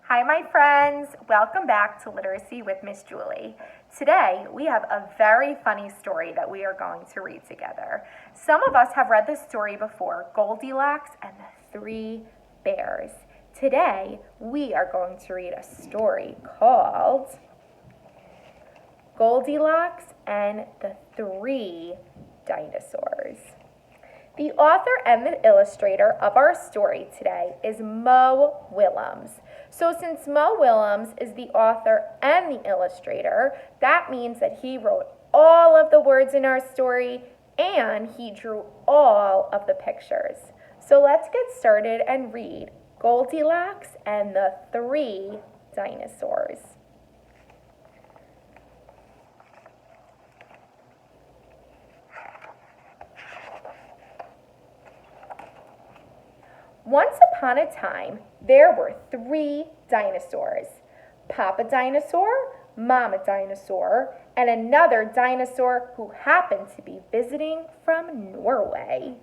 Hi, my friends. Welcome back to Literacy with Miss Julie. Today, we have a very funny story that we are going to read together. Some of us have read this story before, Goldilocks and the Three Bears. Today, we are going to read a story called Goldilocks and the Three Dinosaurs. The author and the illustrator of our story today is Mo Willems. So since Mo Willems is the author and the illustrator, that means that he wrote all of the words in our story and he drew all of the pictures. So let's get started and read Goldilocks and the Three Dinosaurs. Once upon a time, there were three dinosaurs. Papa Dinosaur, Mama Dinosaur, and another dinosaur who happened to be visiting from Norway.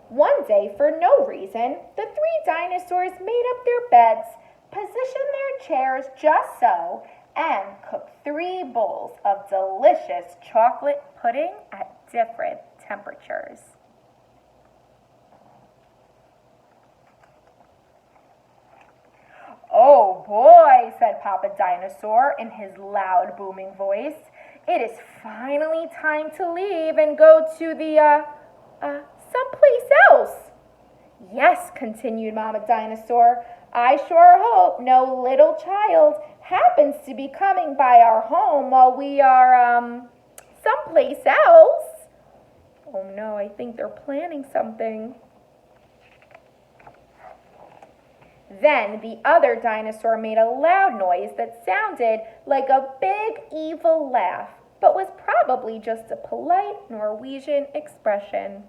One day, for no reason, the three dinosaurs made up their beds, positioned their chairs just so, and cooked 3 bowls of delicious chocolate pudding at different temperatures. "Oh boy," said Papa Dinosaur in his loud booming voice. "It is finally time to leave and go to the, someplace else." "Yes," continued Mama Dinosaur, "I sure hope no little child happens to be coming by our home while we are, someplace else." "Oh no, I think they're planning something." Then the other dinosaur made a loud noise that sounded like a big evil laugh, but was probably just a polite Norwegian expression.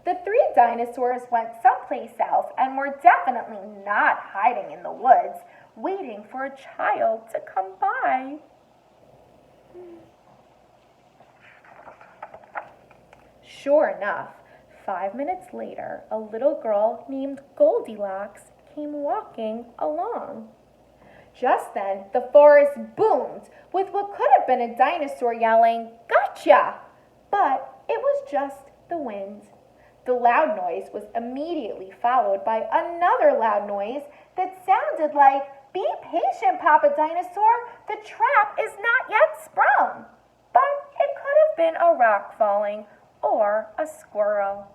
The 3 dinosaurs went someplace else and were definitely not hiding in the woods, waiting for a child to come by. Sure enough, 5 minutes later, a little girl named Goldilocks came walking along. Just then, the forest boomed with what could have been a dinosaur yelling, "Gotcha!" But it was just the wind. The loud noise was immediately followed by another loud noise that sounded like, "Be patient, Papa Dinosaur, the trap is not yet sprung." But it could have been a rock falling or a squirrel.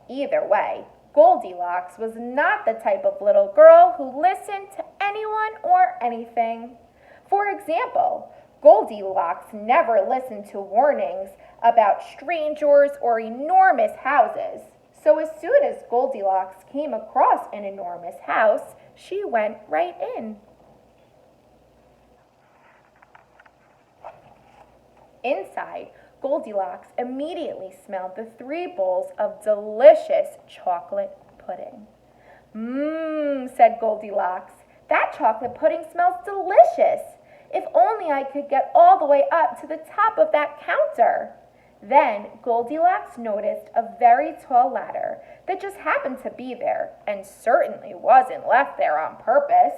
Either way, Goldilocks was not the type of little girl who listened to anyone or anything. For example, Goldilocks never listened to warnings about strangers or enormous houses. So as soon as Goldilocks came across an enormous house, she went right in. Inside, Goldilocks immediately smelled the 3 bowls of delicious chocolate pudding. "Mmm," said Goldilocks, "that chocolate pudding smells delicious. If only I could get all the way up to the top of that counter." Then Goldilocks noticed a very tall ladder that just happened to be there and certainly wasn't left there on purpose.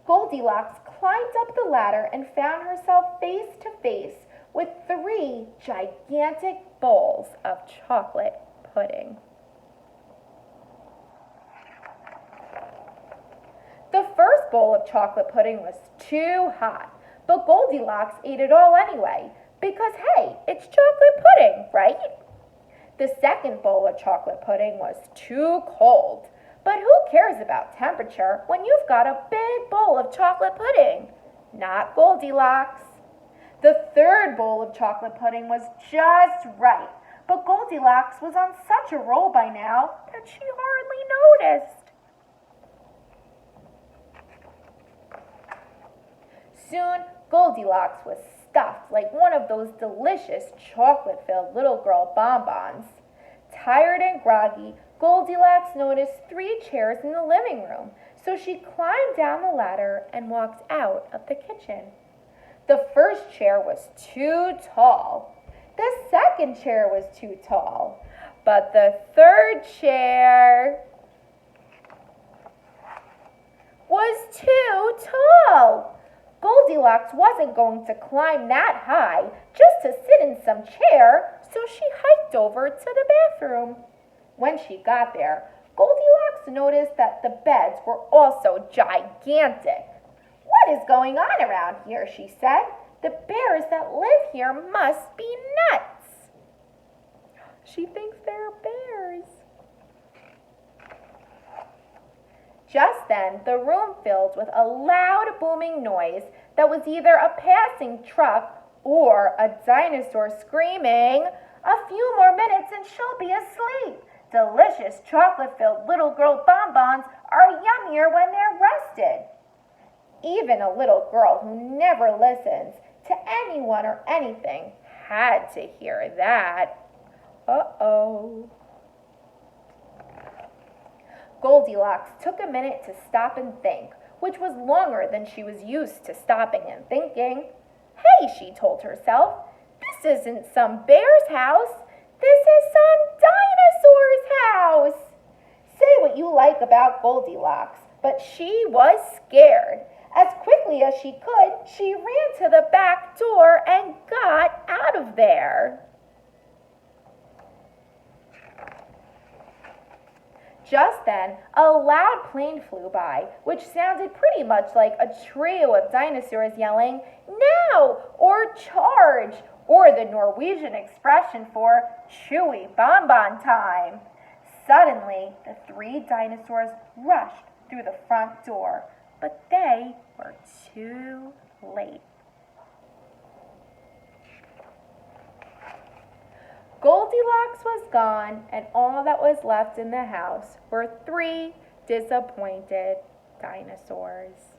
Goldilocks climbed up the ladder and found herself face to face with 3 gigantic bowls of chocolate pudding. The first bowl of chocolate pudding was too hot, but Goldilocks ate it all anyway, because hey, it's chocolate pudding, right? The second bowl of chocolate pudding was too cold, but who cares about temperature when you've got a big bowl of chocolate pudding? Not Goldilocks. The third bowl of chocolate pudding was just right, but Goldilocks was on such a roll by now that she hardly noticed. Soon, Goldilocks was stuffed like one of those delicious chocolate-filled little girl bonbons. Tired and groggy, Goldilocks noticed 3 chairs in the living room, so she climbed down the ladder and walked out of the kitchen. The first chair was too tall. The second chair was too tall. But the third chair was too tall. Goldilocks wasn't going to climb that high just to sit in some chair, so she hiked over to the bathroom. When she got there, Goldilocks noticed that the beds were also gigantic. "What is going on around here?" she said. "The bears that live here must be nuts." She thinks they're bears. Just then, the room filled with a loud booming noise that was either a passing truck or a dinosaur screaming, "A few more minutes and she'll be asleep. Delicious chocolate-filled little girl bonbons are yummier when they're rested." Even a little girl who never listens to anyone or anything had to hear that. Uh-oh. Goldilocks took a minute to stop and think, which was longer than she was used to stopping and thinking. "Hey," she told herself, "this isn't some bear's house. This is some dinosaur's house." Say what you like about Goldilocks, but she was scared. As quickly as she could, she ran to the back door and got out of there. Just then, a loud plane flew by, which sounded pretty much like a trio of dinosaurs yelling, "Now!" or "Charge!" or the Norwegian expression for "chewy bonbon time." Suddenly, the three dinosaurs rushed through the front door, but they were too late. Goldilocks was gone, and all that was left in the house were three disappointed dinosaurs.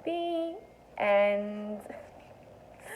The end.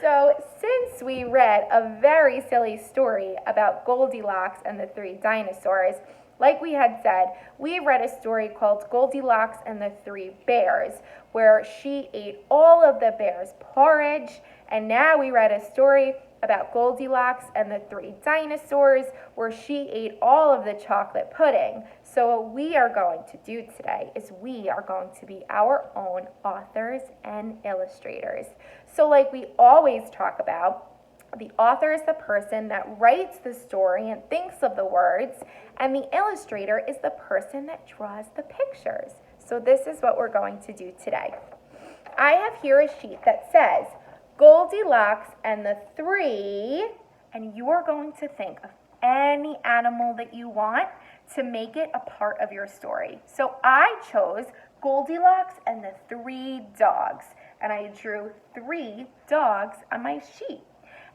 So, since we read a very silly story about Goldilocks and the three dinosaurs, like we had said, we read a story called Goldilocks and the Three Bears, where she ate all of the bear's porridge, and now we read a story about Goldilocks and the three dinosaurs, where she ate all of the chocolate pudding. So what we are going to do today is we are going to be our own authors and illustrators. So like we always talk about, the author is the person that writes the story and thinks of the words, and the illustrator is the person that draws the pictures. So this is what we're going to do today. I have here a sheet that says Goldilocks and the Three, and you are going to think of any animal that you want to make it a part of your story. So I chose Goldilocks and the Three Dogs, and I drew 3 dogs on my sheet.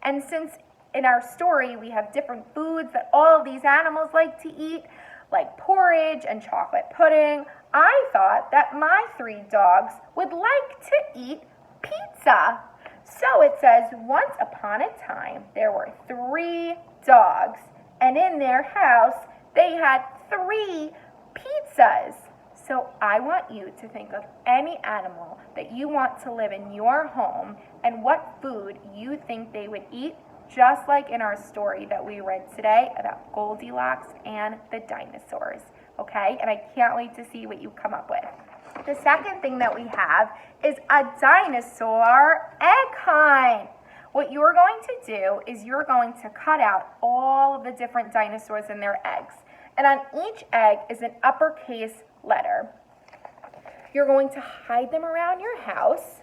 And since in our story we have different foods that all of these animals like to eat, like porridge and chocolate pudding, I thought that my 3 dogs would like to eat pizza. So it says, once upon a time, there were 3 dogs, and in their house, they had 3 pizzas. So I want you to think of any animal that you want to live in your home and what food you think they would eat, just like in our story that we read today about Goldilocks and the dinosaurs. Okay? And I can't wait to see what you come up with. The second thing that we have is a dinosaur egg hunt. What you're going to do is you're going to cut out all of the different dinosaurs and their eggs. And on each egg is an uppercase letter. You're going to hide them around your house.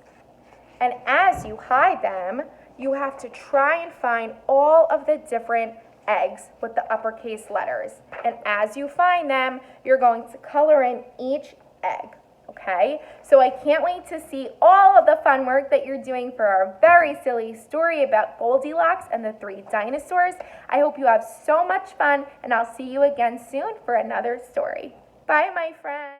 And as you hide them, you have to try and find all of the different eggs with the uppercase letters. And as you find them, you're going to color in each egg. Okay, so I can't wait to see all of the fun work that you're doing for our very silly story about Goldilocks and the 3 dinosaurs. I hope you have so much fun, and I'll see you again soon for another story. Bye, my friends.